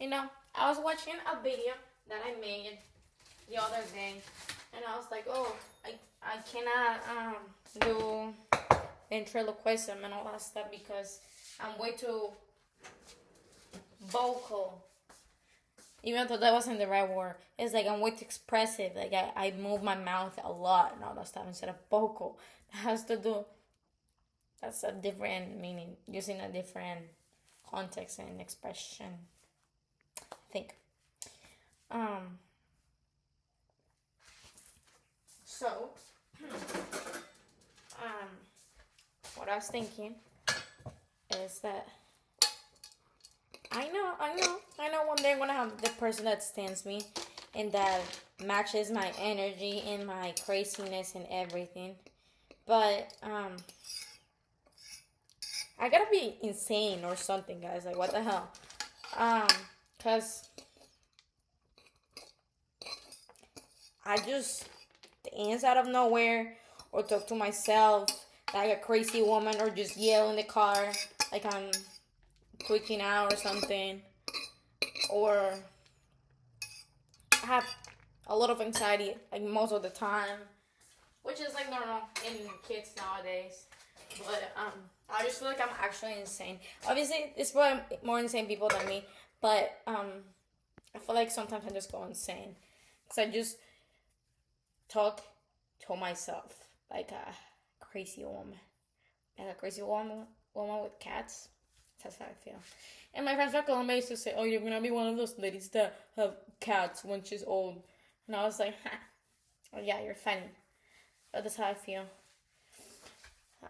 You know, I was watching a video that I made the other day, and I was like, oh, I cannot do ventriloquism and all that stuff because I'm way too vocal. Even though that wasn't the right word, it's like I'm way too expressive. Like I move my mouth a lot and all that stuff instead of vocal. That has to do. That's a different meaning, using a different context and expression. I think. Um. So, um, what I was thinking is that I know one day I'm gonna have the person that stands me and that matches my energy and my craziness and everything. But I gotta be insane or something, guys. Like what the hell? Cause I just dance out of nowhere or talk to myself like a crazy woman or just yell in the car like I'm freaking out or something, or I have a lot of anxiety like most of the time, which is like normal in kids nowadays. But I just feel like I'm actually insane. Obviously, it's probably more insane people than me, but I feel like sometimes I just go insane because I just talk to myself like a crazy woman, like a crazy woman with cats. That's how I feel. And my friends from Colombia used to say, "Oh, you're gonna be one of those ladies that have cats when she's old." And I was like, "Ha, oh yeah, you're funny." But that's how I feel.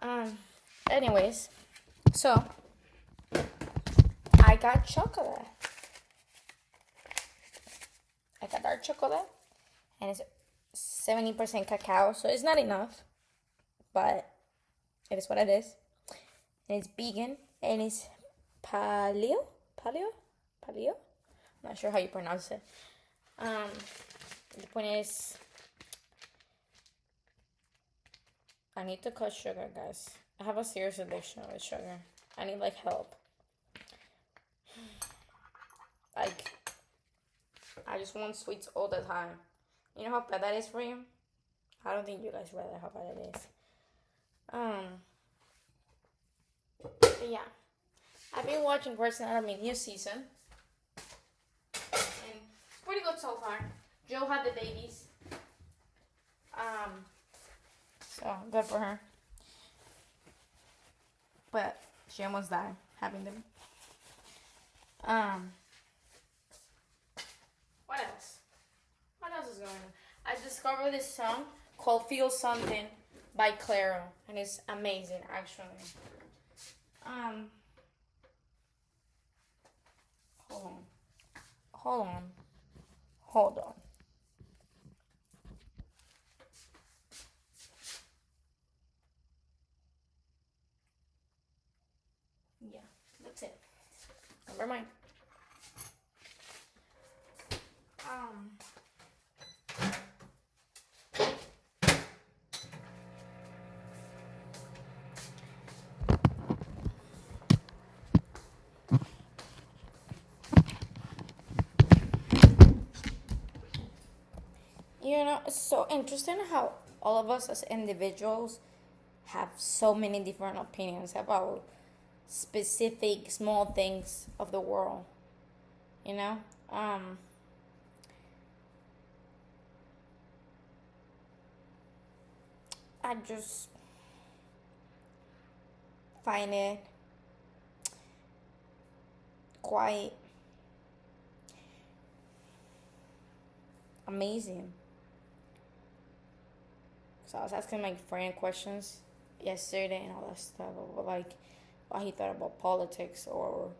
Um. Anyways, so I got chocolate. I got dark chocolate, and it's 70% cacao, so it's not enough, but it is what it is. And it's vegan, and it's paleo, paleo, paleo. I'm not sure how you pronounce it. The point is, I need to cut sugar, guys. I have a serious addiction with sugar. I need like help. Like, I just want sweets all the time. You know how bad that is for you? I don't think you guys realize how bad it is. But yeah, I've been watching Grey's Anatomy new season, and it's pretty good so far. Joe had the babies, so good for her. But she almost died having them. What else? What else is going on? I discovered this song called "Feel Something" by Clairo, and it's amazing, actually. Um, hold on, hold on, hold on. Yeah, that's it. Never mind. Um. You know, it's so interesting how all of us as individuals have so many different opinions about specific small things of the world. You know, I just find it quite amazing. So I was asking my friend questions yesterday and all that stuff about like what he thought about politics or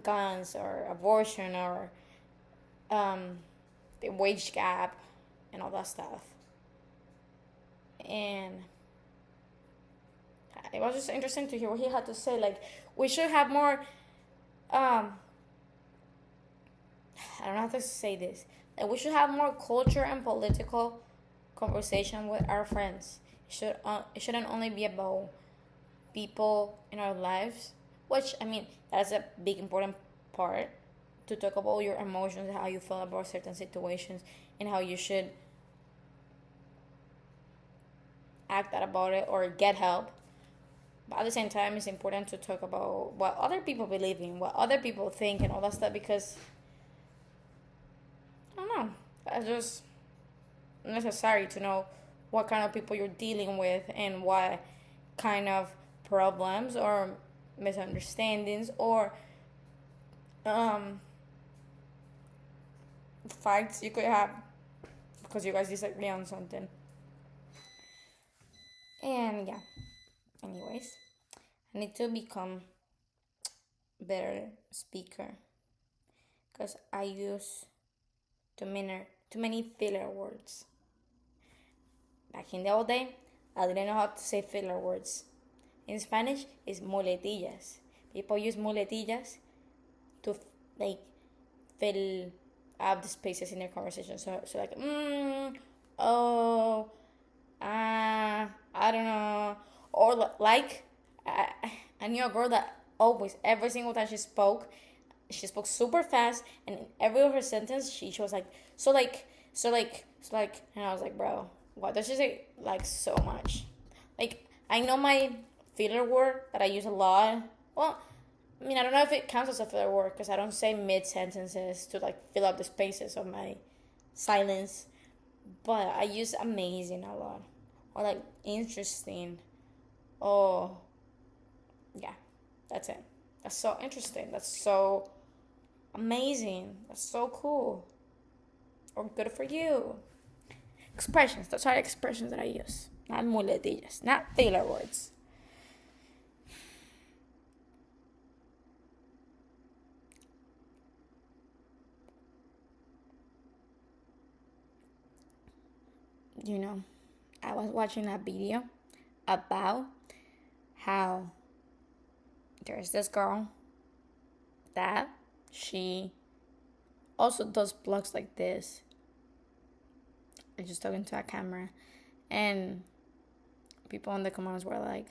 guns or abortion or um, the wage gap and all that stuff. And it was just interesting to hear what he had to say. Like we should have more. I don't know how to say this. Like we should have more culture and political conversation with our friends. It shouldn't only be about people in our lives, which I mean that's a big important part. to talk about your emotions, how you feel about certain situations, and how you should act out about it or get help. But at the same time, it's important to talk about what other people believe in, what other people think, and all that stuff because I don't know. It's just necessary to know what kind of people you're dealing with and what kind of problems or misunderstandings or um, fights you could have because you guys disagree on something. And yeah, anyways, I need to become better speaker because I use too many filler words. Back in the old day, I didn't know how to say filler words. In Spanish, it's muletillas. People use muletillas to like fill up the spaces in their conversation. So like, oh, I don't know, or like, I, I knew a girl that always, every single time she spoke super fast, and in every of her sentence, she was like, so like, and I was like, bro, what does she say? Like so much, like I know my filler word that I use a lot. Well, I mean, I don't know if it counts as a filler word because I don't say mid sentences to like fill up the spaces of my silence, but I use amazing a lot or like interesting. Oh, yeah, that's it. That's so interesting. That's so amazing. That's so cool. Or good for you. Expressions. Those are expressions that I use. Not muletillas. Not filler words. You know, I was watching a video about how there's this girl that she also does vlogs like this. I just talking to a camera, and people in the comments were like,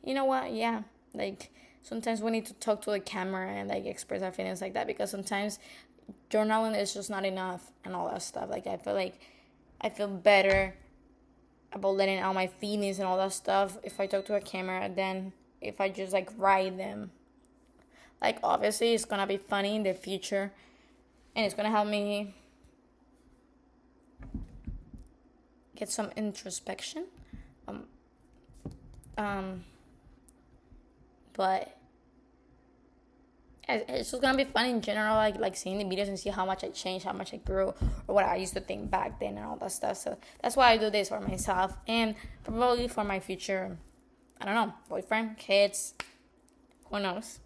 you know what? Yeah, like sometimes we need to talk to the camera and like express our feelings like that because sometimes journaling is just not enough and all that stuff. Like I feel better about letting out my feelings and all that stuff if I talk to a camera than if I just like write them. Like obviously it's gonna be funny in the future and it's gonna help me get some introspection. Um, um, but it's just gonna be fun in general, like seeing the videos and see how much I changed, how much I grew, or what I used to think back then and all that stuff. So that's why I do this for myself and probably for my future. I don't know, boyfriend, kids, who knows?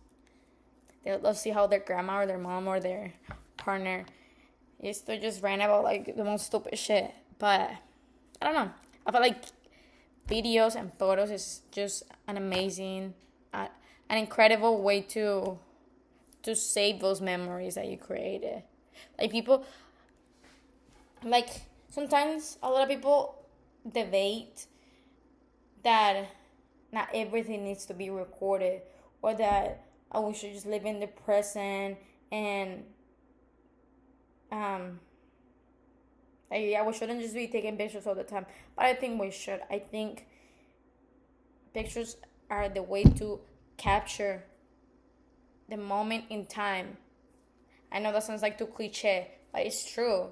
They'll see how their grandma or their mom or their partner used to just rant about like the most stupid shit. But I don't know. I feel like videos and photos is just an amazing, an incredible way to save those memories that you created. Like people, like sometimes a lot of people debate that not everything needs to be recorded or that we should just live in the present and like, yeah, we shouldn't just be taking pictures all the time. But I think we should. I think pictures are the way to capture the moment in time. I know that sounds like too cliche, but it's true.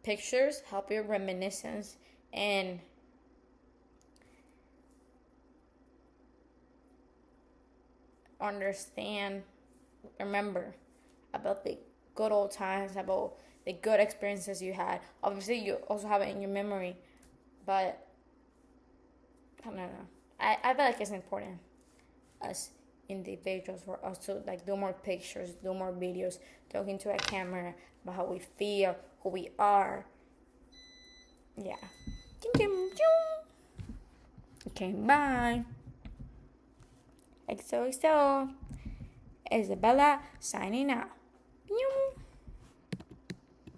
Pictures help your reminiscence and understand, remember about the good old times, about the good experiences you had. Obviously, you also have it in your memory, but I don't know. I feel like it's important as individuals for us to like do more pictures, do more videos, talking to a camera about how we feel, who we are. Yeah. Okay, bye. XOXO. Isabella signing out.